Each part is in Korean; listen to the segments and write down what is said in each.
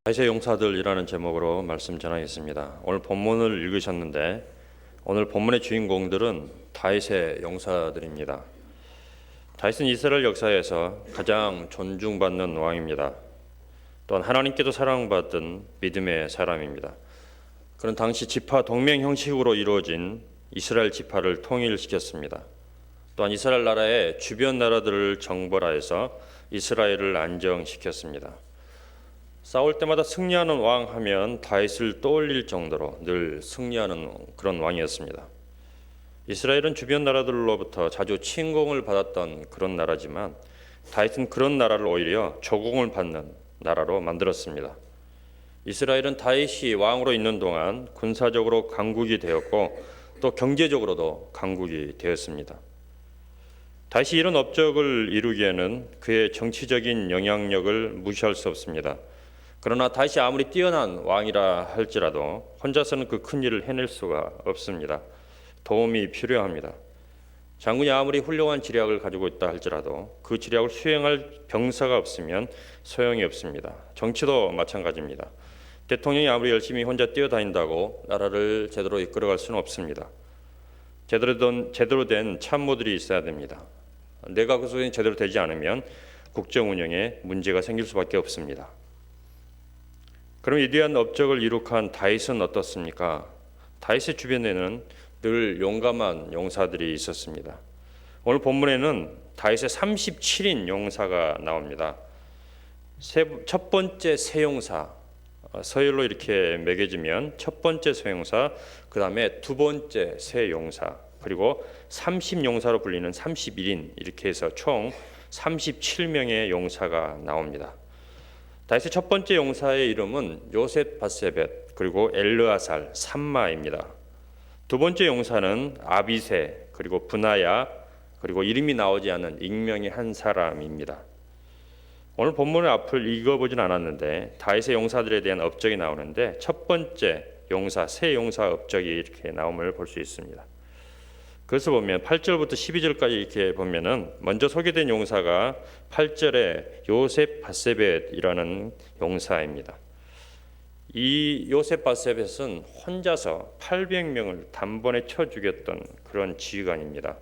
다윗의 용사들이라는 제목으로 말씀 전하겠습니다. 오늘 본문을 읽으셨는데 오늘 본문의 주인공들은 다윗의 용사들입니다. 다윗은 이스라엘 역사에서 가장 존중받는 왕입니다. 또한 하나님께도 사랑받은 믿음의 사람입니다. 그는 당시 지파 동맹 형식으로 이루어진 이스라엘 지파를 통일시켰습니다. 또한 이스라엘 나라의 주변 나라들을 정벌하여서 이스라엘을 안정시켰습니다. 싸울 때마다 승리하는 왕 하면 다윗을 떠올릴 정도로 늘 승리하는 그런 왕이었습니다. 이스라엘은 주변 나라들로부터 자주 침공을 받았던 그런 나라지만 다윗은 그런 나라를 오히려 조공을 받는 나라로 만들었습니다. 이스라엘은 다윗이 왕으로 있는 동안 군사적으로 강국이 되었고 또 경제적으로도 강국이 되었습니다. 다윗이 이런 업적을 이루기에는 그의 정치적인 영향력을 무시할 수 없습니다. 그러나 다윗이 아무리 뛰어난 왕이라 할지라도 혼자서는 그 큰 일을 해낼 수가 없습니다. 도움이 필요합니다. 장군이 아무리 훌륭한 지략을 가지고 있다 할지라도 그 지략을 수행할 병사가 없으면 소용이 없습니다. 정치도 마찬가지입니다. 대통령이 아무리 열심히 혼자 뛰어다닌다고 나라를 제대로 이끌어갈 수는 없습니다. 제대로 된 참모들이 있어야 됩니다. 내각 구성이 제대로 되지 않으면 국정 운영에 문제가 생길 수밖에 없습니다. 그럼 위대한 업적을 이룩한 다윗은 어떻습니까? 다윗의 주변에는 늘 용감한 용사들이 있었습니다. 오늘 본문에는 다윗의 37인 용사가 나옵니다. 첫 번째 세용사, 서열로 이렇게 매겨지면 첫 번째 세용사, 그 다음에 두 번째 세용사, 그리고 30용사로 불리는 31인 이렇게 해서 총 37명의 용사가 나옵니다. 다윗의 첫 번째 용사의 이름은 요셉 바세벳 그리고 엘르아살 삼마입니다. 두 번째 용사는 아비세 그리고 브나야 그리고 이름이 나오지 않은 익명의 한 사람입니다. 오늘 본문의 앞을 읽어보진 않았는데 다윗의 용사들에 대한 업적이 나오는데 첫 번째 용사, 세 용사 업적이 이렇게 나옴을 볼 수 있습니다. 그래서 보면 8절부터 12절까지 이렇게 보면은 먼저 소개된 용사가 8절에 요셉 바세벳이라는 용사입니다. 이 요셉 바세벳은 혼자서 800명을 단번에 쳐 죽였던 그런 지휘관입니다.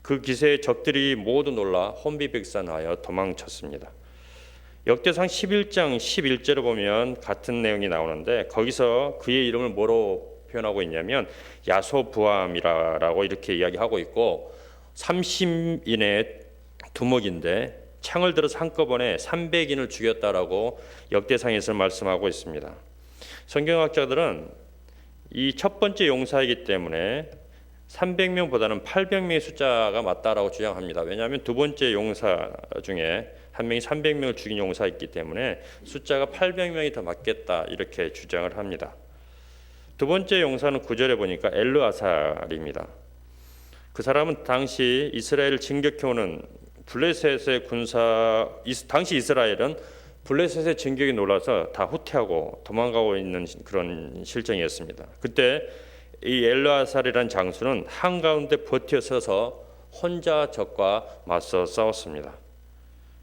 그 기세에 적들이 모두 놀라 혼비백산하여 도망쳤습니다. 역대상 11장 11절을 보면 같은 내용이 나오는데 거기서 그의 이름을 뭐로 표현하고 있냐면 야소부암이라고 이렇게 이야기하고 있고 30인의 두목인데 창을 들어서 한꺼번에 300인을 죽였다라고 역대상에서 말씀하고 있습니다. 성경학자들은 이 첫 번째 용사이기 때문에 300명보다는 800명의 숫자가 맞다라고 주장합니다. 왜냐하면 두 번째 용사 중에 한 명이 300명을 죽인 용사였기 때문에 숫자가 800명이 더 맞겠다 이렇게 주장을 합니다. 두 번째 용사는 9절에 보니까 엘르아살입니다. 그 사람은 당시 이스라엘을 진격해오는 블레셋의 당시 이스라엘은 블레셋의 진격에 놀라서 다 후퇴하고 도망가고 있는 그런 실정이었습니다. 그때 이 엘르아살이라는 장수는 한가운데 버텨서서 혼자 적과 맞서 싸웠습니다.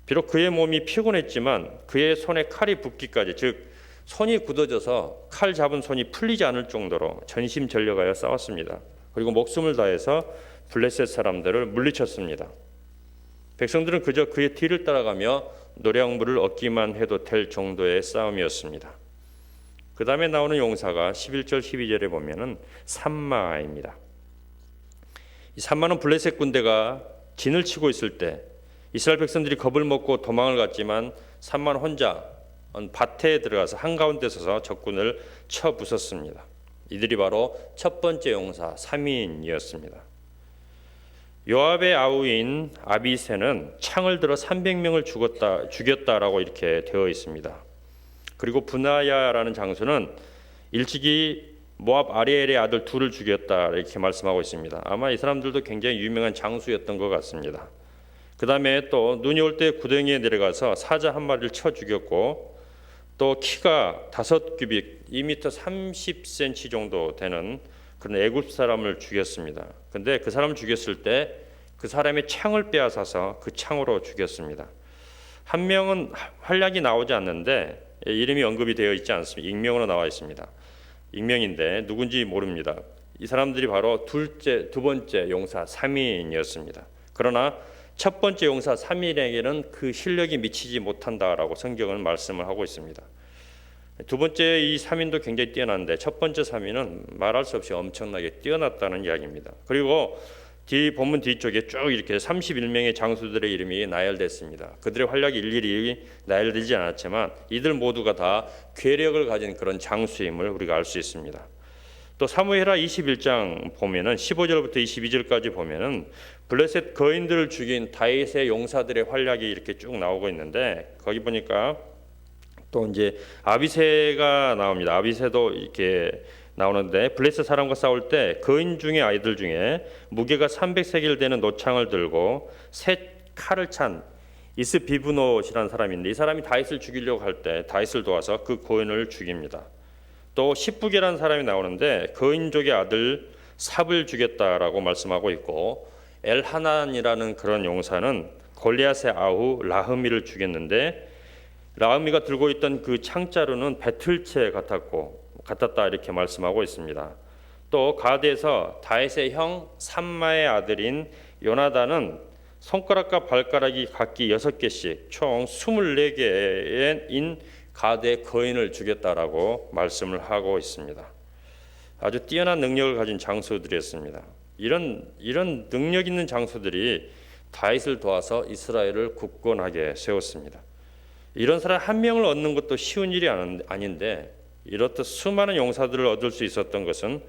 비록 그의 몸이 피곤했지만 그의 손에 칼이 붙기까지, 즉 손이 굳어져서 칼 잡은 손이 풀리지 않을 정도로 전심전력하여 싸웠습니다. 그리고 목숨을 다해서 블레셋 사람들을 물리쳤습니다. 백성들은 그저 그의 뒤를 따라가며 노량물을 얻기만 해도 될 정도의 싸움이었습니다. 그 다음에 나오는 용사가 11절 12절에 보면은 삼마입니다. 이 삼마는 블레셋 군대가 진을 치고 있을 때 이스라엘 백성들이 겁을 먹고 도망을 갔지만 삼마는 혼자 밭에 들어가서 한가운데 서서 적군을 쳐 부쉈습니다. 이들이 바로 첫 번째 용사 3인이었습니다. 요압의 아우인 아비새는 창을 들어 300명을 죽였다라고 이렇게 되어 있습니다. 그리고 브나야라는 장수는 일찍이 모압 아리엘의 아들 둘을 죽였다 이렇게 말씀하고 있습니다. 아마 이 사람들도 굉장히 유명한 장수였던 것 같습니다. 그 다음에 또 눈이 올 때 구덩이에 내려가서 사자 한 마리를 쳐 죽였고 또 키가 5규빗 2m 30cm 정도 되는 그런 애굽 사람을 죽였습니다. 근데 그 사람을 죽였을 때 그 사람의 창을 빼앗아서 그 창으로 죽였습니다. 한 명은 활약이 나오지 않는데 이름이 언급이 되어 있지 않습니다. 익명으로 나와 있습니다. 익명인데 누군지 모릅니다. 이 사람들이 바로 두 번째 용사 3인이었습니다. 그러나 첫 번째 용사 3인에게는 그 실력이 미치지 못한다라고 성경은 말씀을 하고 있습니다. 두 번째 이 3인도 굉장히 뛰어난데 첫 번째 3인은 말할 수 없이 엄청나게 뛰어났다는 이야기입니다. 그리고 본문 뒤쪽에 쭉 이렇게 31명의 장수들의 이름이 나열됐습니다. 그들의 활약이 일일이 나열되지 않았지만 이들 모두가 다 괴력을 가진 그런 장수임을 우리가 알 수 있습니다. 또 사무엘하 21장 보면은 15절부터 22절까지 보면은 블레셋 거인들을 죽인 다윗의 용사들의 활약이 이렇게 쭉 나오고 있는데 거기 보니까 또 이제 아비새가 나옵니다. 아비새도 이렇게 나오는데 블레셋 사람과 싸울 때 거인 중의 아이들 중에 무게가 300세겔 되는 노창을 들고 새 칼을 찬 이스비브노시라는 사람인데 이 사람이 다윗을 죽이려고 할 때 다윗을 도와서 그 거인을 죽입니다. 또 십부게라는 사람이 나오는데 거인족의 아들 삽을 죽였다라고 말씀하고 있고 엘하난이라는 그런 용사는 골리앗의 아우 라흐미를 죽였는데 라흐미가 들고 있던 그 창자루는 배틀채 같았다 이렇게 말씀하고 있습니다. 또 가드에서 다윗의 형 삼마의 아들인 요나단은 손가락과 발가락이 각기 6개씩 총 24개인 가드의 거인을 죽였다라고 말씀을 하고 있습니다. 아주 뛰어난 능력을 가진 장수들이었습니다. 이런 능력 있는 장수들이 다윗을 도와서 이스라엘을 굳건하게 세웠습니다. 이런 사람 한 명을 얻는 것도 쉬운 일이 아닌데 이렇듯 수많은 용사들을 얻을 수 있었던 것은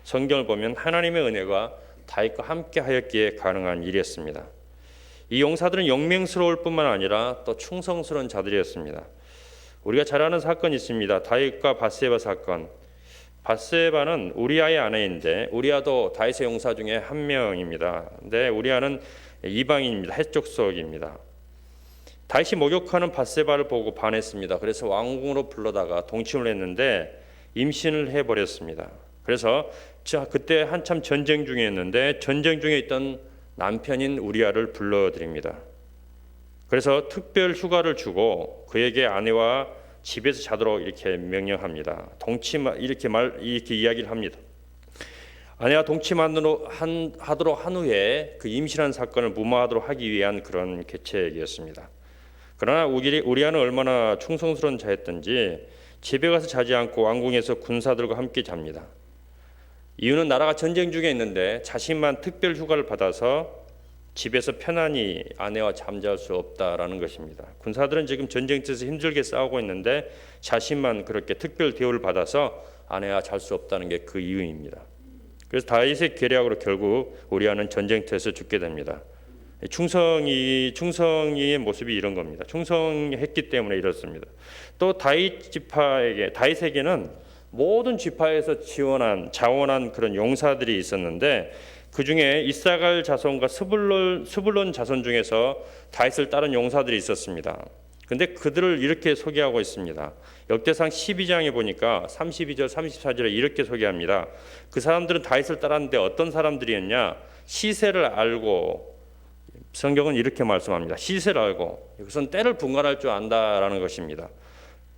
성경을 보면 하나님의 은혜가 다윗과 함께 하였기에 가능한 일이었습니다. 이 용사들은 영맹스러울 뿐만 아니라 또 충성스러운 자들이었습니다. 우리가 잘 아는 사건이 있습니다. 다윗과 밧세바 사건. 밧세바는 우리아의 아내인데 우리아도 다윗의 용사 중에 한 명입니다. 근데 우리아는 이방인입니다. 해족속입니다. 다윗이 목욕하는 밧세바를 보고 반했습니다. 그래서 왕궁으로 불러다가 동침을 했는데 임신을 해버렸습니다. 그래서 그때 한참 전쟁 중이었는데 전쟁 중에 있던 남편인 우리아를 불러드립니다. 그래서 특별 휴가를 주고 그에게 아내와 집에서 자도록 이렇게 명령합니다. 이렇게 이야기를 합니다. 아내와 동침하도록 한 후에 그 임신한 사건을 무마하도록 하기 위한 그런 계책이었습니다. 그러나 우리아는 얼마나 충성스러운 자였던지 집에 가서 자지 않고 왕궁에서 군사들과 함께 잡니다. 이유는 나라가 전쟁 중에 있는데 자신만 특별 휴가를 받아서 집에서 편안히 아내와 잠잘 수 없다라는 것입니다. 군사들은 지금 전쟁터에서 힘들게 싸우고 있는데 자신만 그렇게 특별 대우를 받아서 아내와 잘 수 없다는 게 그 이유입니다. 그래서 다윗의 계략으로 결국 우리아는 전쟁터에서 죽게 됩니다. 충성이의 모습이 이런 겁니다. 충성했기 때문에 이렇습니다. 또 다윗에게는 모든 지파에서 자원한 그런 용사들이 있었는데 그 중에 이사갈 자손과 스불론 자손 중에서 다윗을 따른 용사들이 있었습니다. 근데 그들을 이렇게 소개하고 있습니다. 역대상 12장에 보니까 32절, 34절에 이렇게 소개합니다. 그 사람들은 다윗을 따랐는데 어떤 사람들이었냐? 시세를 알고 성경은 이렇게 말씀합니다. 시세를 알고 이것은 때를 분간할 줄 안다라는 것입니다.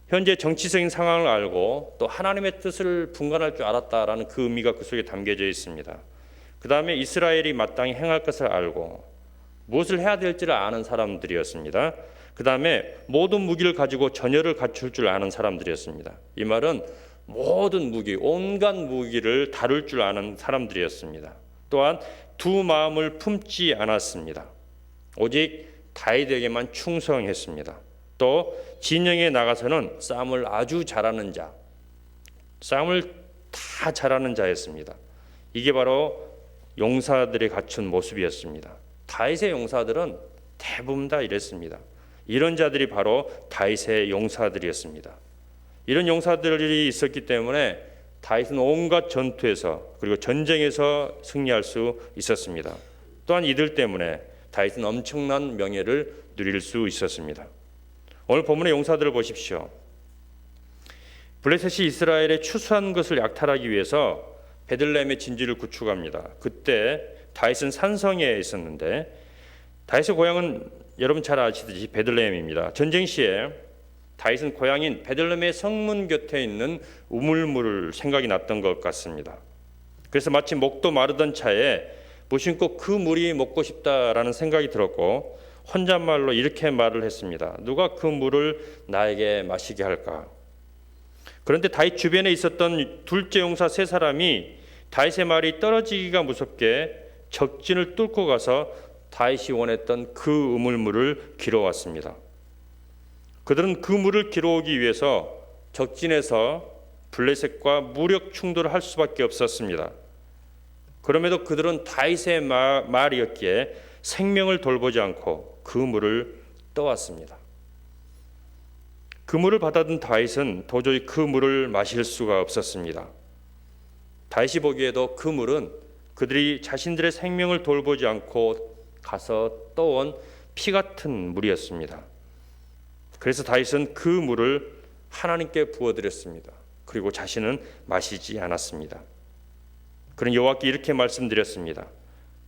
현재 정치적인 상황을 알고 또 하나님의 뜻을 분간할 줄 알았다라는 그 의미가 그 속에 담겨져 있습니다. 그 다음에 이스라엘이 마땅히 행할 것을 알고 무엇을 해야 될지를 아는 사람들이었습니다. 그 다음에 모든 무기를 가지고 전열을 갖출 줄 아는 사람들이었습니다. 이 말은 모든 무기, 온갖 무기를 다룰 줄 아는 사람들이었습니다. 또한 두 마음을 품지 않았습니다. 오직 다윗에게만 충성했습니다. 또 진영에 나가서는 싸움을 아주 잘하는 자, 싸움을 다 잘하는 자였습니다. 이게 바로 용사들이 갖춘 모습이었습니다. 다윗의 용사들은 대부분 다 이랬습니다. 이런 자들이 바로 다윗의 용사들이었습니다. 이런 용사들이 있었기 때문에 다윗은 온갖 전투에서 그리고 전쟁에서 승리할 수 있었습니다. 또한 이들 때문에 다윗은 엄청난 명예를 누릴 수 있었습니다. 오늘 본문의 용사들을 보십시오. 블레셋이 이스라엘에 추수한 것을 약탈하기 위해서 베들레헴의 진지를 구축합니다. 그때 다윗은 산성에 있었는데 다윗의 고향은 여러분 잘 아시듯이 베들레헴입니다. 전쟁 시에 다윗은 고향인 베들레헴의 성문 곁에 있는 우물물을 생각이 났던 것 같습니다. 그래서 마치 목도 마르던 차에 무심코 그 물이 먹고 싶다라는 생각이 들었고 혼잣말로 이렇게 말을 했습니다. 누가 그 물을 나에게 마시게 할까? 그런데 다윗 주변에 있었던 둘째 용사 세 사람이 다윗의 말이 떨어지기가 무섭게 적진을 뚫고 가서 다윗이 원했던 그 우물물을 길어왔습니다. 그들은 그 물을 길어오기 위해서 적진에서 블레셋과 무력 충돌을 할 수밖에 없었습니다. 그럼에도 그들은 다윗의 말이었기에 생명을 돌보지 않고 그 물을 떠왔습니다. 그 물을 받아든 다윗은 도저히 그 물을 마실 수가 없었습니다. 다윗이 보기에도 그 물은 그들이 자신들의 생명을 돌보지 않고 가서 떠온 피 같은 물이었습니다. 그래서 다윗은 그 물을 하나님께 부어드렸습니다. 그리고 자신은 마시지 않았습니다. 그는 여호와께 이렇게 말씀드렸습니다.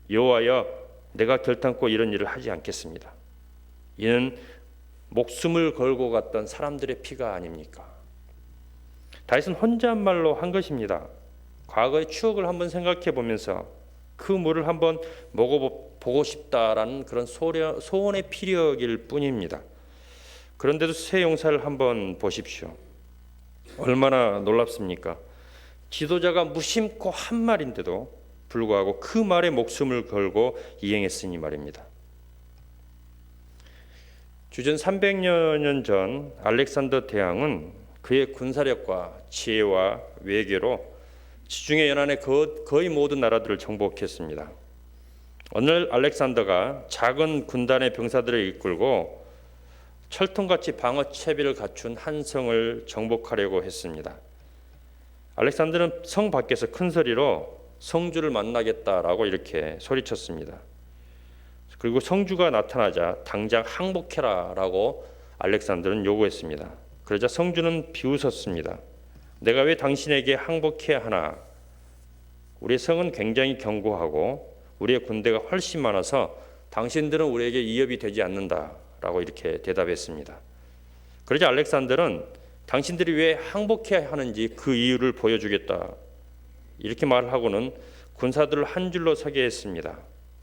여호와여, 내가 결단코 이런 일을 하지 않겠습니다. 이는 목숨을 걸고 갔던 사람들의 피가 아닙니까? 다윗은 혼잣말로 한 것입니다. 과거의 추억을 한번 생각해 보면서 그 물을 한번 먹어보고 싶다라는 그런 소원의 피력일 뿐입니다. 그런데도 세 용사를 한번 보십시오. 얼마나 놀랍습니까? 지도자가 무심코 한 말인데도 불구하고 그 말에 목숨을 걸고 이행했으니 말입니다. 주전 300여 년 전 알렉산더 대왕은 그의 군사력과 지혜와 외교로 지중해 연안의 거의 모든 나라들을 정복했습니다. 오늘 알렉산더가 작은 군단의 병사들을 이끌고 철통같이 방어 채비를 갖춘 한 성을 정복하려고 했습니다. 알렉산더는 성 밖에서 큰 소리로 성주를 만나겠다라고 이렇게 소리쳤습니다. 그리고 성주가 나타나자 당장 항복해라라고 알렉산더는 요구했습니다. 그러자 성주는 비웃었습니다. 내가 왜 당신에게 항복해야 하나? 우리의 성은 굉장히 견고하고 우리의 군대가 훨씬 많아서 당신들은 우리에게 위협이 되지 않는다라고 이렇게 대답했습니다. 그러자 알렉산더는 당신들이 왜 항복해야 하는지 그 이유를 보여주겠다 이렇게 말하고는 군사들을 한 줄로 서게 했습니다.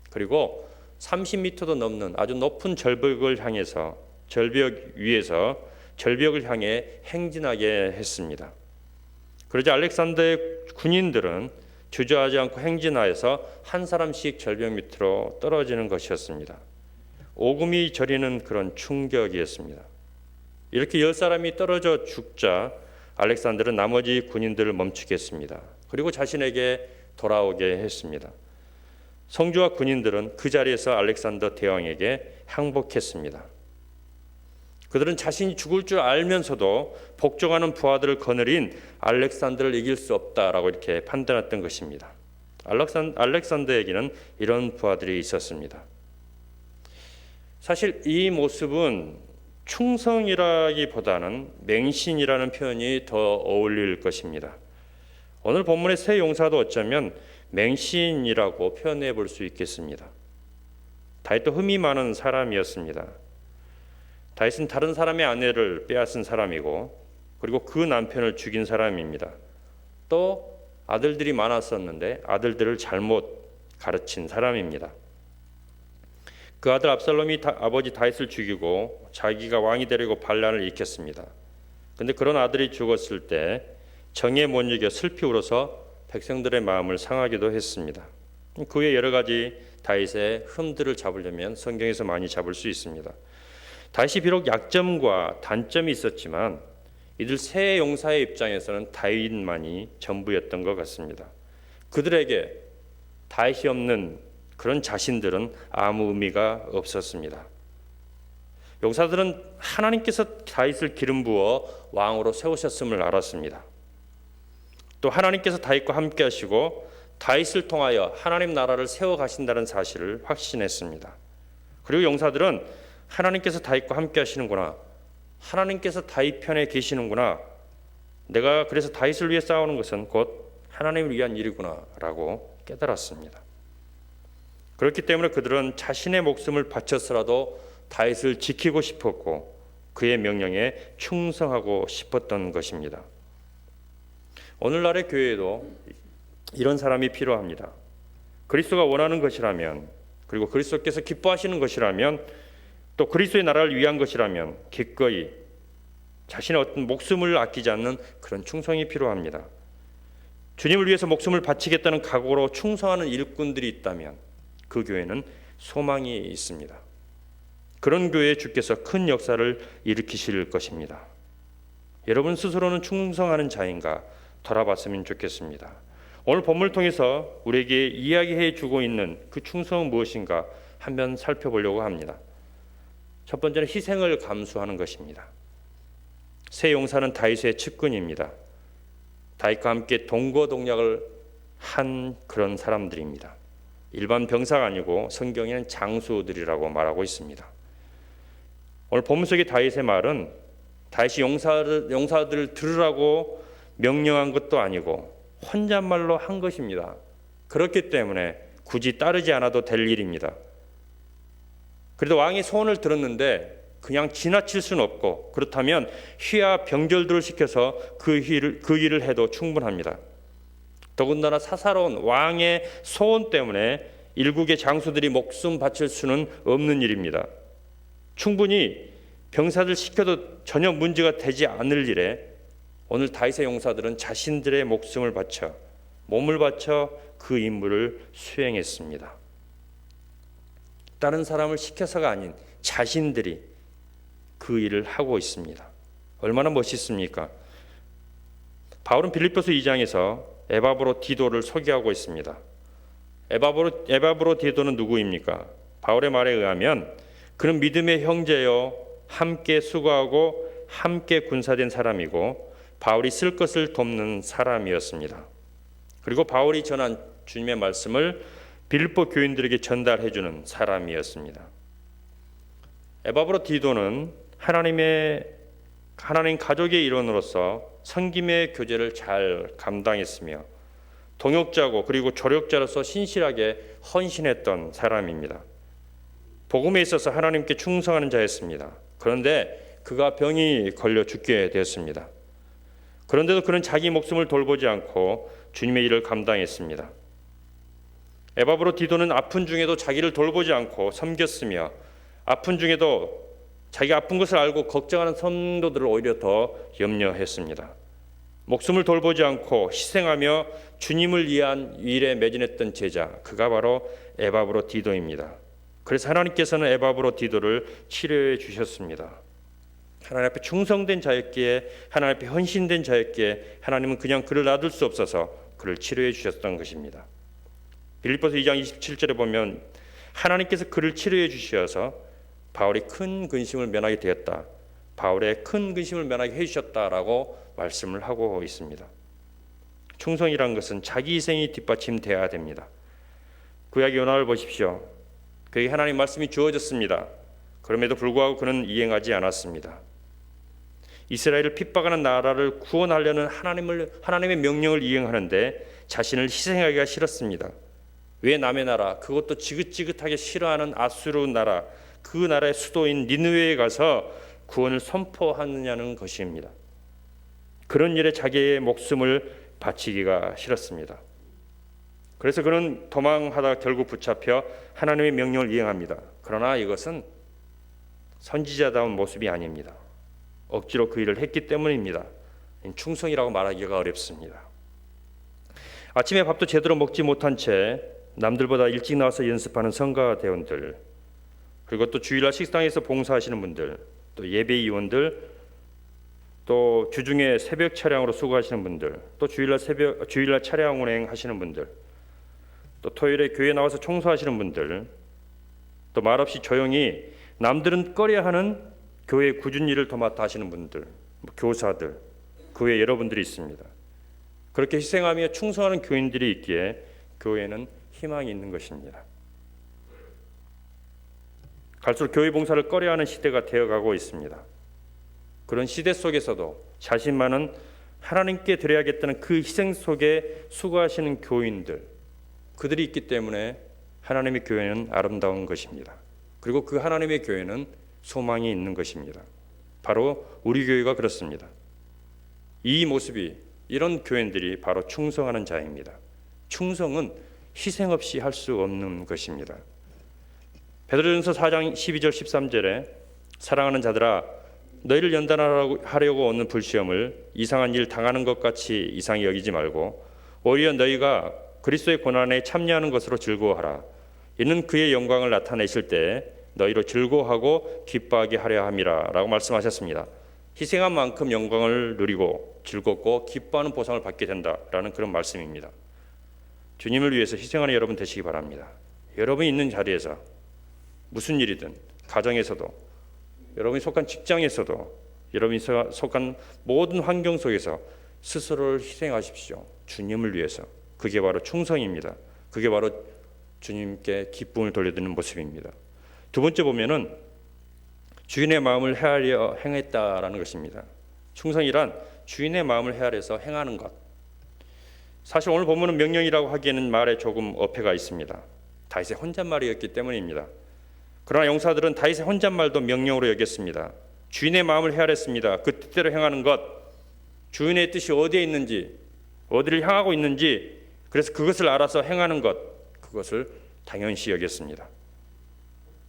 그리고 30m도 넘는 아주 높은 절벽을 향해서 절벽 위에서 절벽을 향해 행진하게 했습니다. 그러자 알렉산더의 군인들은 주저하지 않고 행진하여서 한 사람씩 절벽 밑으로 떨어지는 것이었습니다. 오금이 저리는 그런 충격이었습니다. 이렇게 10사람이 떨어져 죽자 알렉산더는 나머지 군인들을 멈추게 했습니다. 그리고 자신에게 돌아오게 했습니다. 성주와 군인들은 그 자리에서 알렉산더 대왕에게 항복했습니다. 그들은 자신이 죽을 줄 알면서도 복종하는 부하들을 거느린 알렉산더를 이길 수 없다라고 이렇게 판단했던 것입니다. 알렉산더에게는 이런 부하들이 있었습니다. 사실 이 모습은 충성이라기보다는 맹신이라는 표현이 더 어울릴 것입니다. 오늘 본문의 세 용사도 어쩌면 맹신이라고 표현해 볼 수 있겠습니다. 다윗도 흠이 많은 사람이었습니다. 다윗은 다른 사람의 아내를 빼앗은 사람이고 그리고 그 남편을 죽인 사람입니다. 또 아들들이 많았었는데 아들들을 잘못 가르친 사람입니다. 그 아들 압살롬이 아버지 다윗을 죽이고 자기가 왕이 되려고 반란을 일으켰습니다. 그런데 그런 아들이 죽었을 때 정에 못 이겨 슬피 울어서 백성들의 마음을 상하기도 했습니다. 그 외 여러 가지 다윗의 흠들을 잡으려면 성경에서 많이 잡을 수 있습니다. 다윗이 비록 약점과 단점이 있었지만 이들 세 용사의 입장에서는 다윗만이 전부였던 것 같습니다. 그들에게 다윗이 없는 그런 자신들은 아무 의미가 없었습니다. 용사들은 하나님께서 다윗을 기름 부어 왕으로 세우셨음을 알았습니다. 또 하나님께서 다윗과 함께 하시고 다윗을 통하여 하나님 나라를 세워 가신다는 사실을 확신했습니다. 그리고 용사들은 하나님께서 다윗과 함께 하시는구나. 하나님께서 다윗 편에 계시는구나. 내가 그래서 다윗을 위해 싸우는 것은 곧 하나님을 위한 일이구나 라고 깨달았습니다. 그렇기 때문에 그들은 자신의 목숨을 바쳐서라도 다윗을 지키고 싶었고 그의 명령에 충성하고 싶었던 것입니다. 오늘날의 교회에도 이런 사람이 필요합니다. 그리스도가 원하는 것이라면, 그리고 그리스도께서 기뻐하시는 것이라면, 또 그리스도의 나라를 위한 것이라면 기꺼이 자신의 어떤 목숨을 아끼지 않는 그런 충성이 필요합니다. 주님을 위해서 목숨을 바치겠다는 각오로 충성하는 일꾼들이 있다면 그 교회는 소망이 있습니다. 그런 교회에 주께서 큰 역사를 일으키실 것입니다. 여러분 스스로는 충성하는 자인가 돌아봤으면 좋겠습니다. 오늘 본문을 통해서 우리에게 이야기해 주고 있는 그 충성은 무엇인가 한번 살펴보려고 합니다. 첫 번째는 희생을 감수하는 것입니다. 새 용사는 다윗의 측근입니다. 다윗과 함께 동거동락을 한 그런 사람들입니다. 일반 병사가 아니고 성경에는 장수들이라고 말하고 있습니다. 오늘 본문 속의 다윗의 말은 다윗이 용사들을 들으라고 명령한 것도 아니고 혼잣말로 한 것입니다. 그렇기 때문에 굳이 따르지 않아도 될 일입니다. 그래도 왕이 소원을 들었는데 그냥 지나칠 수는 없고, 그렇다면 휘하 병졸들을 시켜서 그 일을 해도 충분합니다. 더군다나 사사로운 왕의 소원 때문에 일국의 장수들이 목숨 바칠 수는 없는 일입니다. 충분히 병사들 시켜도 전혀 문제가 되지 않을 일에 오늘 다윗의 용사들은 자신들의 목숨을 바쳐, 몸을 바쳐 그 임무를 수행했습니다. 다른 사람을 시켜서가 아닌 자신들이 그 일을 하고 있습니다. 얼마나 멋있습니까? 바울은 빌립보서 2장에서 에바브로 디도를 소개하고 있습니다. 에바브로 디도는 누구입니까? 바울의 말에 의하면 그는 믿음의 형제요, 함께 수고하고 함께 군사된 사람이고 바울이 쓸 것을 돕는 사람이었습니다. 그리고 바울이 전한 주님의 말씀을 빌립보 교인들에게 전달해 주는 사람이었습니다. 에바브로 디도는 하나님 가족의 일원으로서 섬김의 교제를 잘 감당했으며 동역자고 그리고 조력자로서 신실하게 헌신했던 사람입니다. 복음에 있어서 하나님께 충성하는 자였습니다. 그런데 그가 병이 걸려 죽게 되었습니다. 그런데도 그는 자기 목숨을 돌보지 않고 주님의 일을 감당했습니다. 에바브로 디도는 아픈 중에도 자기를 돌보지 않고 섬겼으며 아픈 중에도 자기가 아픈 것을 알고 걱정하는 성도들을 오히려 더 염려했습니다. 목숨을 돌보지 않고 희생하며 주님을 위한 일에 매진했던 제자, 그가 바로 에바브로 디도입니다. 그래서 하나님께서는 에바브로 디도를 치료해 주셨습니다. 하나님 앞에 충성된 자였기에, 하나님 앞에 헌신된 자였기에 하나님은 그냥 그를 놔둘 수 없어서 그를 치료해 주셨던 것입니다. 빌립보서 2장 27절에 보면 하나님께서 그를 치료해 주셔서 바울이 큰 근심을 면하게 되었다. 바울의 큰 근심을 면하게 해주셨다라고 말씀을 하고 있습니다. 충성이란 것은 자기 희생이 뒷받침돼야 됩니다. 구약 요나를 보십시오. 그에게 하나님 말씀이 주어졌습니다. 그럼에도 불구하고 그는 이행하지 않았습니다. 이스라엘을 핍박하는 나라를 구원하려는 하나님의 명령을 이행하는데 자신을 희생하기가 싫었습니다. 왜 남의 나라, 그것도 지긋지긋하게 싫어하는 아수르 나라, 그 나라의 수도인 니느웨에 가서 구원을 선포하느냐는 것입니다. 그런 일에 자기의 목숨을 바치기가 싫었습니다. 그래서 그는 도망하다 결국 붙잡혀 하나님의 명령을 이행합니다. 그러나 이것은 선지자다운 모습이 아닙니다. 억지로 그 일을 했기 때문입니다. 충성이라고 말하기가 어렵습니다. 아침에 밥도 제대로 먹지 못한 채 남들보다 일찍 나와서 연습하는 성가대원들, 그리고 또 주일날 식당에서 봉사하시는 분들, 또 예배위원들, 또 주중에 새벽 차량으로 수고하시는 분들, 또 주일날 차량 운행하시는 분들, 또 토요일에 교회 나와서 청소하시는 분들, 또 말없이 조용히 남들은 꺼려하는 교회 굳은 일을 도맡아 하시는 분들, 교사들, 그 외에 여러분들이 있습니다. 그렇게 희생하며 충성하는 교인들이 있기에 교회는 희망이 있는 것입니다. 갈수록 교회 봉사를 꺼려하는 시대가 되어가고 있습니다. 그런 시대 속에서도 자신만은 하나님께 드려야겠다는 그 희생 속에 수고하시는 교인들, 그들이 있기 때문에 하나님의 교회는 아름다운 것입니다. 그리고 그 하나님의 교회는 소망이 있는 것입니다. 바로 우리 교회가 그렇습니다. 이 모습이, 이런 교인들이 바로 충성하는 자입니다. 충성은 희생 없이 할 수 없는 것입니다. 베드로전서 4장 12절 13절에 사랑하는 자들아 너희를 연단하려고 오는 불시험을 이상한 일 당하는 것 같이 이상히 여기지 말고 오히려 너희가 그리스도의 고난에 참여하는 것으로 즐거워하라. 이는 그의 영광을 나타내실 때 너희로 즐거워하고 기뻐하게 하려 함이라 라고 말씀하셨습니다. 희생한 만큼 영광을 누리고 즐겁고 기뻐하는 보상을 받게 된다라는 그런 말씀입니다. 주님을 위해서 희생하는 여러분 되시기 바랍니다. 여러분이 있는 자리에서 무슨 일이든, 가정에서도, 여러분이 속한 직장에서도, 여러분이 속한 모든 환경 속에서 스스로를 희생하십시오. 주님을 위해서. 그게 바로 충성입니다. 그게 바로 주님께 기쁨을 돌려드리는 모습입니다. 두 번째 보면은 주인의 마음을 헤아려 행했다라는 것입니다. 충성이란 주인의 마음을 헤아려서 행하는 것. 사실 오늘 본문은 명령이라고 하기에는 말에 조금 어폐가 있습니다. 다윗의 혼잣말이었기 때문입니다. 그러나 용사들은 다윗의 혼잣말도 명령으로 여겼습니다. 주인의 마음을 헤아렸습니다. 그 뜻대로 행하는 것, 주인의 뜻이 어디에 있는지, 어디를 향하고 있는지, 그래서 그것을 알아서 행하는 것, 그것을 당연시 여겼습니다.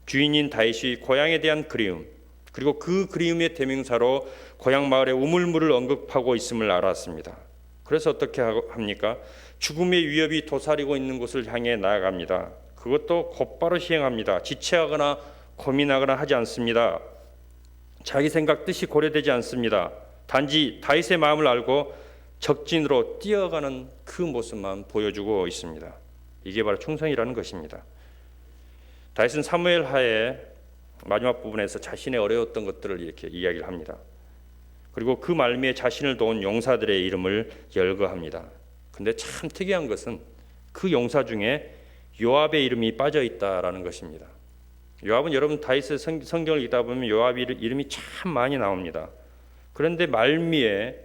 주인인 다윗이 고향에 대한 그리움, 그리고 그 그리움의 대명사로 고향 마을의 우물물을 언급하고 있음을 알았습니다. 그래서 어떻게 합니까? 죽음의 위협이 도사리고 있는 곳을 향해 나아갑니다. 그것도 곧바로 시행합니다. 지체하거나 고민하거나 하지 않습니다. 자기 생각 뜻이 고려되지 않습니다. 단지 다윗의 마음을 알고 적진으로 뛰어가는 그 모습만 보여주고 있습니다. 이게 바로 충성이라는 것입니다. 다윗은 사무엘 하에 마지막 부분에서 자신의 어려웠던 것들을 이렇게 이야기를 합니다. 그리고 그 말미에 자신을 도운 용사들의 이름을 열거합니다. 근데 참 특이한 것은 그 용사 중에 요압의 이름이 빠져 있다라는 것입니다. 요압은 여러분 다윗의 성경을 읽다 보면 요압의 이름이 참 많이 나옵니다. 그런데 말미에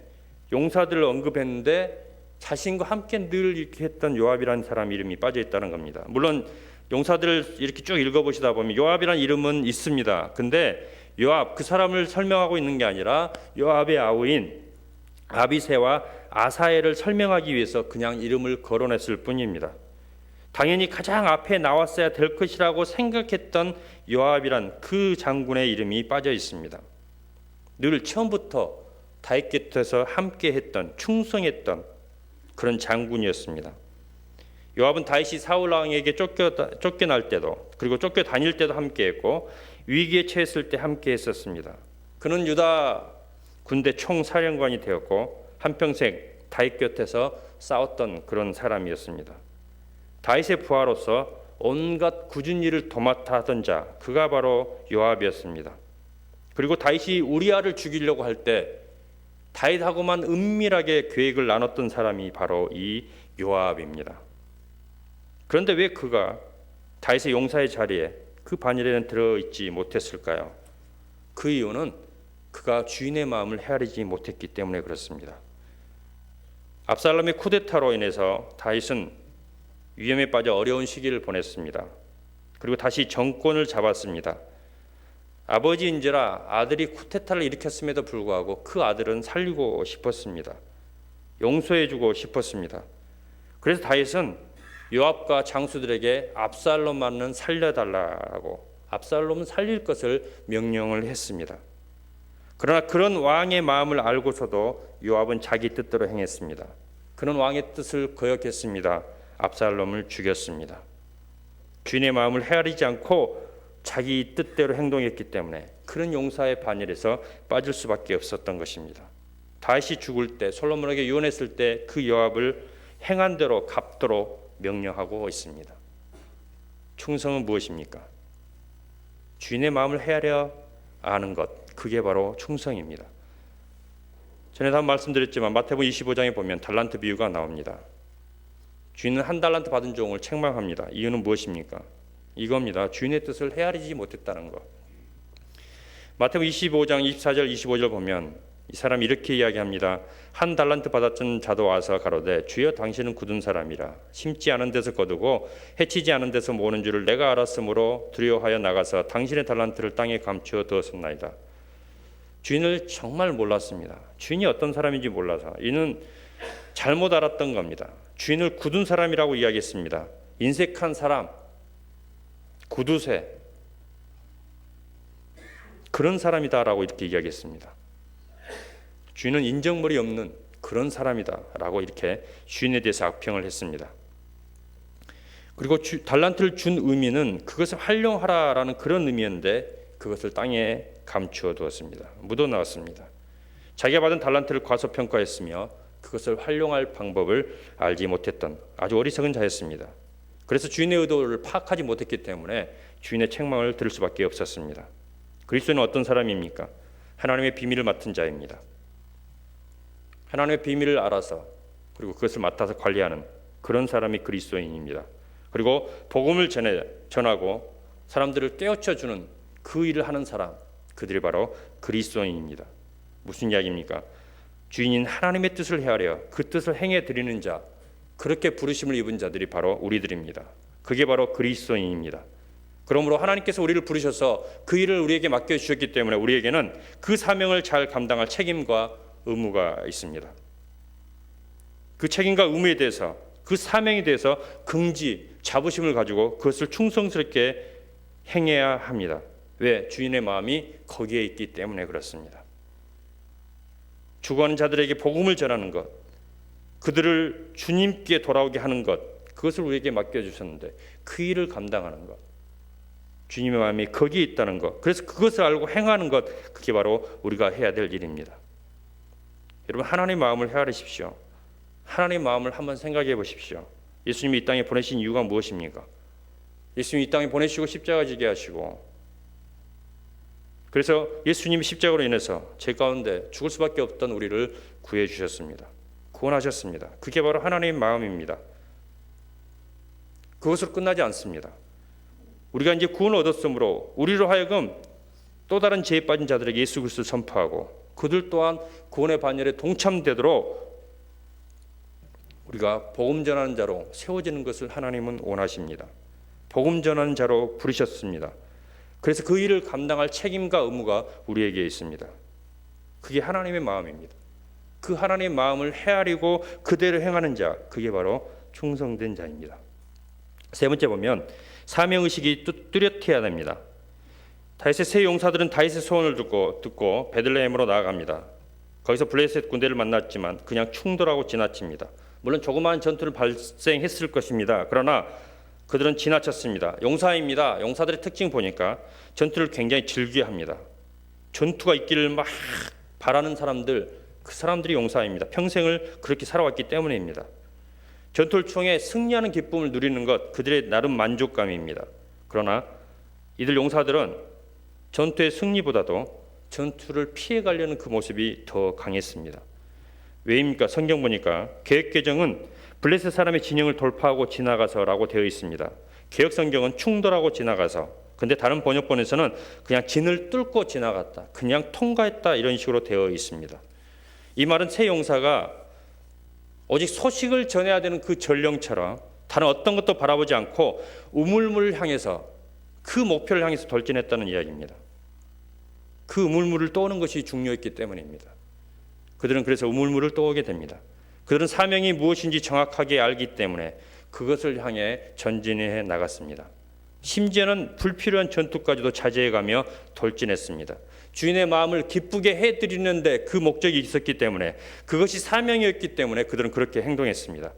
용사들을 언급했는데 자신과 함께 늘 이렇게 했던 요압이라는 사람 이름이 빠져 있다는 겁니다. 물론 용사들을 이렇게 쭉 읽어보시다 보면 요압이라는 이름은 있습니다. 근데 요압 그 사람을 설명하고 있는 게 아니라 요압의 아우인 아비새와 아사엘을 설명하기 위해서 그냥 이름을 거론했을 뿐입니다. 당연히 가장 앞에 나왔어야 될 것이라고 생각했던 요압이란 그 장군의 이름이 빠져 있습니다. 늘 처음부터 다윗 곁에서 함께했던, 충성했던 그런 장군이었습니다. 요압은 다윗이 사울 왕에게 쫓겨날 때도, 그리고 쫓겨다닐 때도 함께했고 위기에 처했을 때 함께했었습니다. 그는 유다 군대 총사령관이 되었고 한평생 다윗 곁에서 싸웠던 그런 사람이었습니다. 다윗의 부하로서 온갖 굳은 일을 도맡아 하던 자, 그가 바로 요압이었습니다. 그리고 다윗이 우리아를 죽이려고 할 때 다윗하고만 은밀하게 계획을 나눴던 사람이 바로 이 요압입니다. 그런데 왜 그가 다윗의 용사의 자리에 그 반열에는 들어있지 못했을까요? 그 이유는 그가 주인의 마음을 헤아리지 못했기 때문에 그렇습니다. 압살롬의 쿠데타로 인해서 다윗은 위험에 빠져 어려운 시기를 보냈습니다. 그리고 다시 정권을 잡았습니다. 아버지인지라 아들이 쿠데타를 일으켰음에도 불구하고 그 아들은 살리고 싶었습니다. 용서해주고 싶었습니다. 그래서 다윗은 요압과 장수들에게 압살롬만은 살려달라고, 압살롬은 살릴 것을 명령을 했습니다. 그러나 그런 왕의 마음을 알고서도 요압은 자기 뜻대로 행했습니다. 그는 왕의 뜻을 거역했습니다. 압살롬을 죽였습니다. 주인의 마음을 헤아리지 않고 자기 뜻대로 행동했기 때문에 그런 용사의 반열에서 빠질 수밖에 없었던 것입니다. 다윗이 죽을 때, 솔로몬에게 유언했을 때 그 요압을 행한 대로 갚도록 명령하고 있습니다. 충성은 무엇입니까? 주인의 마음을 헤아려 아는 것, 그게 바로 충성입니다. 전에도 한번 말씀드렸지만 마태복음 25장에 보면 달란트 비유가 나옵니다. 주인은 한 달란트 받은 종을 책망합니다. 이유는 무엇입니까? 이겁니다. 주인의 뜻을 헤아리지 못했다는 것. 마태복음 25장 24절 25절 보면 이 사람이 이렇게 이야기합니다. 한 달란트 받았던 자도 와서 가로되 주여 당신은 굳은 사람이라 심지 않은 데서 거두고 해치지 않은 데서 모으는 줄을 내가 알았으므로 두려워하여 나가서 당신의 달란트를 땅에 감추어 두었었나이다. 주인을 정말 몰랐습니다. 주인이 어떤 사람인지 몰라서 이는 잘못 알았던 겁니다. 주인을 굳은 사람이라고 이야기했습니다. 인색한 사람, 구두쇠, 그런 사람이다라고 이렇게 이야기했습니다. 주인은 인정머리 없는 그런 사람이다라고 이렇게 주인에 대해서 악평을 했습니다. 그리고 달란트를 준 의미는 그것을 활용하라라는 그런 의미였는데 그것을 땅에 감추어 두었습니다. 묻어놨습니다. 자기가 받은 달란트를 과소평가했으며 그것을 활용할 방법을 알지 못했던 아주 어리석은 자였습니다. 그래서 주인의 의도를 파악하지 못했기 때문에 주인의 책망을 들을 수밖에 없었습니다. 그리스도는 어떤 사람입니까? 하나님의 비밀을 맡은 자입니다. 하나님의 비밀을 알아서 그리고 그것을 맡아서 관리하는 그런 사람이 그리스도인입니다. 그리고 복음을 전하고 사람들을 깨우쳐주는 그 일을 하는 사람, 그들이 바로 그리스도인입니다. 무슨 이야기입니까? 주인인 하나님의 뜻을 헤아려 그 뜻을 행해 드리는 자, 그렇게 부르심을 입은 자들이 바로 우리들입니다. 그게 바로 그리스도인입니다. 그러므로 하나님께서 우리를 부르셔서 그 일을 우리에게 맡겨주셨기 때문에 우리에게는 그 사명을 잘 감당할 책임과 의무가 있습니다. 그 책임과 의무에 대해서, 그 사명에 대해서 긍지, 자부심을 가지고 그것을 충성스럽게 행해야 합니다. 왜? 주인의 마음이 거기에 있기 때문에 그렇습니다. 죽어가는 자들에게 복음을 전하는 것, 그들을 주님께 돌아오게 하는 것, 그것을 우리에게 맡겨주셨는데 그 일을 감당하는 것, 주님의 마음이 거기에 있다는 것, 그래서 그것을 알고 행하는 것, 그게 바로 우리가 해야 될 일입니다. 여러분, 하나님의 마음을 헤아리십시오. 하나님의 마음을 한번 생각해 보십시오. 예수님이 이 땅에 보내신 이유가 무엇입니까? 예수님이 이 땅에 보내시고 십자가 지게 하시고, 그래서 예수님이 십자가로 인해서 제 가운데 죽을 수밖에 없던 우리를 구해 주셨습니다. 구원하셨습니다. 그게 바로 하나님의 마음입니다. 그것으로 끝나지 않습니다. 우리가 이제 구원을 얻었으므로 우리로 하여금 또 다른 죄에 빠진 자들에게 예수 그리스도를 선포하고 그들 또한 구원의 반열에 동참되도록 우리가 복음 전하는 자로 세워지는 것을 하나님은 원하십니다. 복음 전하는 자로 부르셨습니다. 그래서 그 일을 감당할 책임과 의무가 우리에게 있습니다. 그게 하나님의 마음입니다. 그 하나님의 마음을 헤아리고 그대로 행하는 자, 그게 바로 충성된 자입니다. 세 번째 보면 사명의식이 뚜렷해야 됩니다. 다윗의 세 용사들은 다윗의 소원을 듣고 베들레헴으로 나아갑니다. 거기서 블레셋 군대를 만났지만 그냥 충돌하고 지나칩니다. 물론 조그마한 전투를 발생했을 것입니다. 그러나 그들은 지나쳤습니다. 용사입니다. 용사들의 특징 보니까 전투를 굉장히 즐겨합니다. 전투가 있기를 막 바라는 사람들, 그 사람들이 용사입니다. 평생을 그렇게 살아왔기 때문입니다. 전투를 통해 승리하는 기쁨을 누리는 것, 그들의 나름 만족감입니다. 그러나 이들 용사들은 전투의 승리보다도 전투를 피해가려는 그 모습이 더 강했습니다. 왜입니까? 성경 보니까 개역 개정은 블레셋 사람의 진영을 돌파하고 지나가서라고 되어 있습니다. 개역 성경은 충돌하고 지나가서, 근데 다른 번역본에서는 그냥 진을 뚫고 지나갔다, 그냥 통과했다, 이런 식으로 되어 있습니다. 이 말은 세 용사가 오직 소식을 전해야 되는 그 전령처럼 다른 어떤 것도 바라보지 않고 우물물을 향해서, 그 목표를 향해서 돌진했다는 이야기입니다. 그 우물물을 떠오는 것이 중요했기 때문입니다. 그들은 그래서 우물물을 떠오게 됩니다. 그들은 사명이 무엇인지 정확하게 알기 때문에 그것을 향해 전진해 나갔습니다. 심지어는 불필요한 전투까지도 자제해가며 돌진했습니다. 주인의 마음을 기쁘게 해드리는데 그 목적이 있었기 때문에, 그것이 사명이었기 때문에 그들은 그렇게 행동했습니다.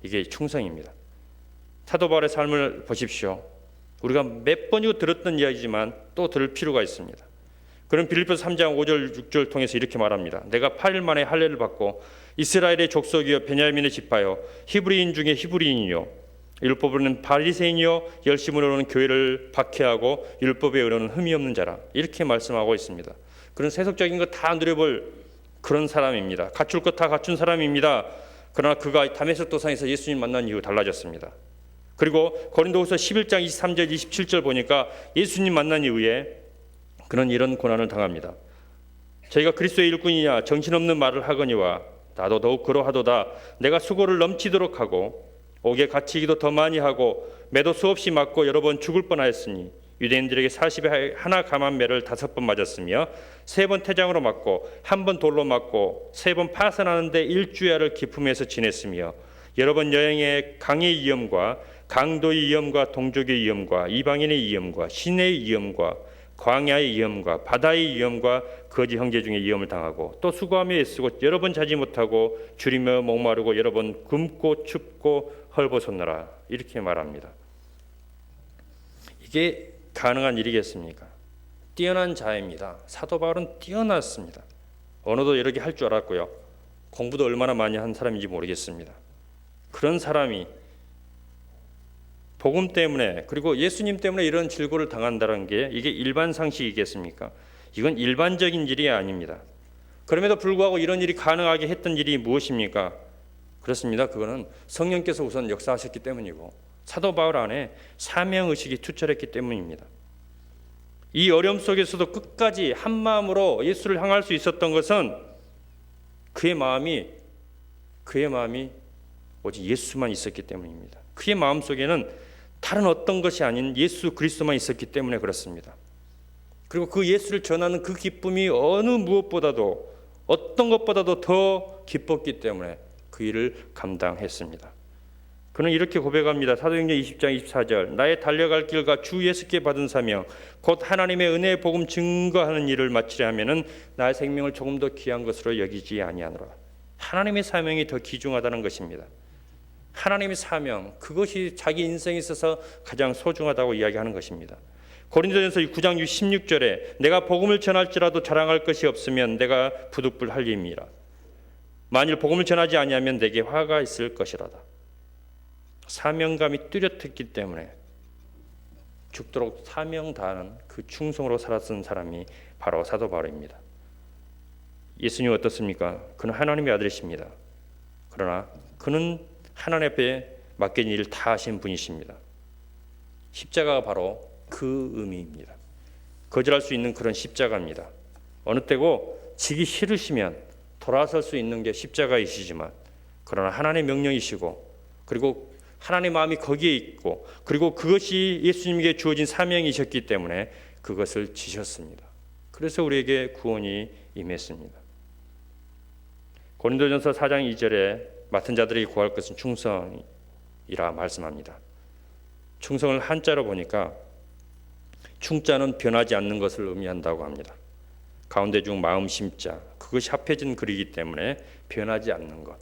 이게 충성입니다. 사도 바울의 삶을 보십시오. 우리가 몇 번이고 들었던 이야기지만 또 들을 필요가 있습니다. 그는 빌립보서 3장 5절 6절 통해서 이렇게 말합니다. 내가 8일 만에 할례를 받고 이스라엘의 족속이여 베냐민의 지파여 히브리인 중에 히브리인이요 율법으로는 바리새인이요 열심으로는 교회를 박해하고 율법에 의로는 흠이 없는 자라, 이렇게 말씀하고 있습니다. 그런 세속적인 것 다 누려볼 그런 사람입니다. 갖출 것 다 갖춘 사람입니다. 그러나 그가 다메섹 도상에서 예수님 만난 이후 달라졌습니다. 그리고 고린도후서 11장 23절 27절 보니까 예수님 만난 이후에 그는 이런 고난을 당합니다. 저희가 그리스도의 일꾼이냐 정신없는 말을 하거니와 나도 더욱 그러하도다. 내가 수고를 넘치도록 하고 옥에 갇히기도 더 많이 하고 매도 수없이 맞고 여러 번 죽을 뻔하였으니 유대인들에게 40에 하나 감한 매를 5번 맞았으며 3번 태장으로 맞고 1번 돌로 맞고 3번 파선하는데 일주야를 기품해서 지냈으며 여러 번 여행에 강의 위험과 강도의 위험과 동족의 위험과 이방인의 위험과 시내의 위험과 광야의 위험과 바다의 위험과 거지 형제 중에 위험을 당하고 또 수고하며 애쓰고 여러 번 자지 못하고 줄이며 목마르고 여러 번 굶고 춥고 헐벗었노라 이렇게 말합니다. 이게 가능한 일이겠습니까? 뛰어난 자입니다. 사도 바울은 뛰어났습니다. 언어도 여러 개 할 줄 알았고요. 공부도 얼마나 많이 한 사람인지 모르겠습니다. 그런 사람이 복음 때문에 그리고 예수님 때문에 이런 질고를 당한다는 게 이게 일반 상식이겠습니까? 이건 일반적인 일이 아닙니다. 그럼에도 불구하고 이런 일이 가능하게 했던 일이 무엇입니까? 그렇습니다. 그거는 성령께서 우선 역사하셨기 때문이고 사도 바울 안에 사명의식이 투철했기 때문입니다. 이 어려움 속에서도 끝까지 한 마음으로 예수를 향할 수 있었던 것은 그의 마음이 오직 예수만 있었기 때문입니다. 그의 마음속에는 다른 어떤 것이 아닌 예수 그리스도만 있었기 때문에 그렇습니다. 그리고 그 예수를 전하는 그 기쁨이 어느 무엇보다도 어떤 것보다도 더 기뻤기 때문에 그 일을 감당했습니다. 그는 이렇게 고백합니다. 사도행전 20장 24절 나의 달려갈 길과 주 예수께 받은 사명 곧 하나님의 은혜의 복음 증거하는 일을 마치려 하면은 나의 생명을 조금 더 귀한 것으로 여기지 아니하노라. 하나님의 사명이 더 귀중하다는 것입니다. 하나님의 사명 그것이 자기 인생에 있어서 가장 소중하다고 이야기하는 것입니다. 고린도전서 9장 16절에 내가 복음을 전할지라도 자랑할 것이 없으면 내가 부득불 할림이라. 만일 복음을 전하지 아니하면 내게 화가 있을 것이라다. 사명감이 뚜렷했기 때문에 죽도록 사명 다하는 그 충성으로 살았던 사람이 바로 사도 바울입니다. 예수님 어떻습니까? 그는 하나님의 아들이십니다. 그러나 그는 하나님 앞에 맡긴 일을 다 하신 분이십니다. 십자가가 바로 그 의미입니다. 거절할 수 있는 그런 십자가입니다. 어느 때고 지기 싫으시면 돌아설 수 있는 게 십자가이시지만 그러나 하나님의 명령이시고 그리고 하나님의 마음이 거기에 있고 그리고 그것이 예수님에게 주어진 사명이셨기 때문에 그것을 지셨습니다. 그래서 우리에게 구원이 임했습니다. 고린도전서 4장 2절에 맡은 자들에게 구할 것은 충성이라 말씀합니다. 충성을 한자로 보니까 충자는 변하지 않는 것을 의미한다고 합니다. 가운데 중 마음 심자 그것이 합해진 글이기 때문에 변하지 않는 것.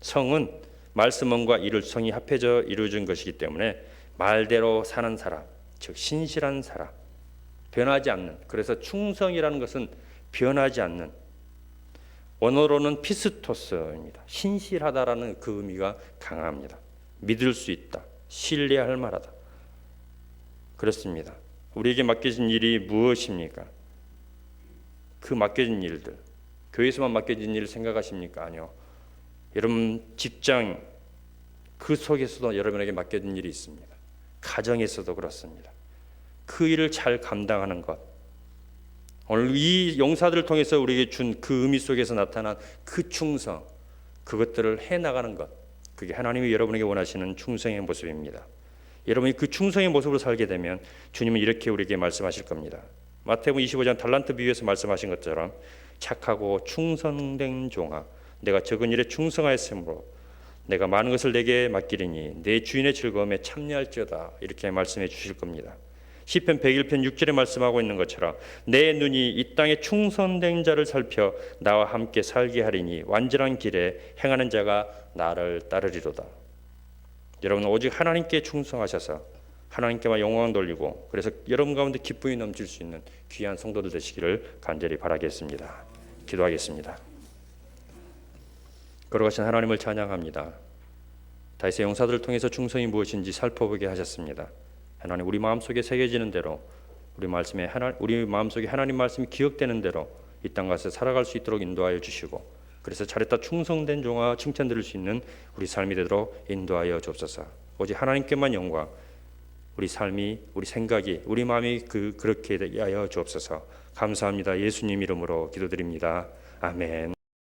성은 말씀원과 이룰 성이 합해져 이루어진 것이기 때문에 말대로 사는 사람, 즉 신실한 사람, 변하지 않는. 그래서 충성이라는 것은 변하지 않는. 원어로는 피스토스입니다. 신실하다라는 그 의미가 강합니다. 믿을 수 있다, 신뢰할 만하다. 그렇습니다. 우리에게 맡겨진 일이 무엇입니까? 그 맡겨진 일들, 교회에서만 맡겨진 일을 생각하십니까? 아니요. 여러분 직장 그 속에서도 여러분에게 맡겨진 일이 있습니다. 가정에서도 그렇습니다. 그 일을 잘 감당하는 것. 오늘 이 용사들을 통해서 우리에게 준 그 의미 속에서 나타난 그 충성, 그것들을 해나가는 것. 그게 하나님이 여러분에게 원하시는 충성의 모습입니다. 여러분이 그 충성의 모습으로 살게 되면 주님은 이렇게 우리에게 말씀하실 겁니다. 마태복음 25장 달란트 비유에서 말씀하신 것처럼 착하고 충성된 종아 내가 적은 일에 충성하였으므로 내가 많은 것을 내게 맡기리니 내 주인의 즐거움에 참여할지어다 이렇게 말씀해 주실 겁니다. 시편 101편 6절에 말씀하고 있는 것처럼 내 눈이 이 땅에 충성된 자를 살펴 나와 함께 살게 하리니 완전한 길에 행하는 자가 나를 따르리로다. 여러분 오직 하나님께 충성하셔서 하나님께만 영광 돌리고 그래서 여러분 가운데 기쁨이 넘칠 수 있는 귀한 성도들 되시기를 간절히 바라겠습니다. 기도하겠습니다. 걸어가신 하나님을 찬양합니다. 다윗의 용사들을 통해서 충성이 무엇인지 살펴보게 하셨습니다. 하나님 우리 마음속에 새겨지는 대로 우리 마음속에 하나님 말씀이 기억되는 대로 이 땅 가서 살아갈 수 있도록 인도하여 주시고 그래서 잘했다 충성된 종아 칭찬 드릴 수 있는 우리 삶이 되도록 인도하여 주옵소서. 오직 하나님께만 영광 우리 삶이 우리 생각이 우리 마음이 그렇게 하여 주옵소서. 감사합니다. 예수님 이름으로 기도드립니다. 아멘.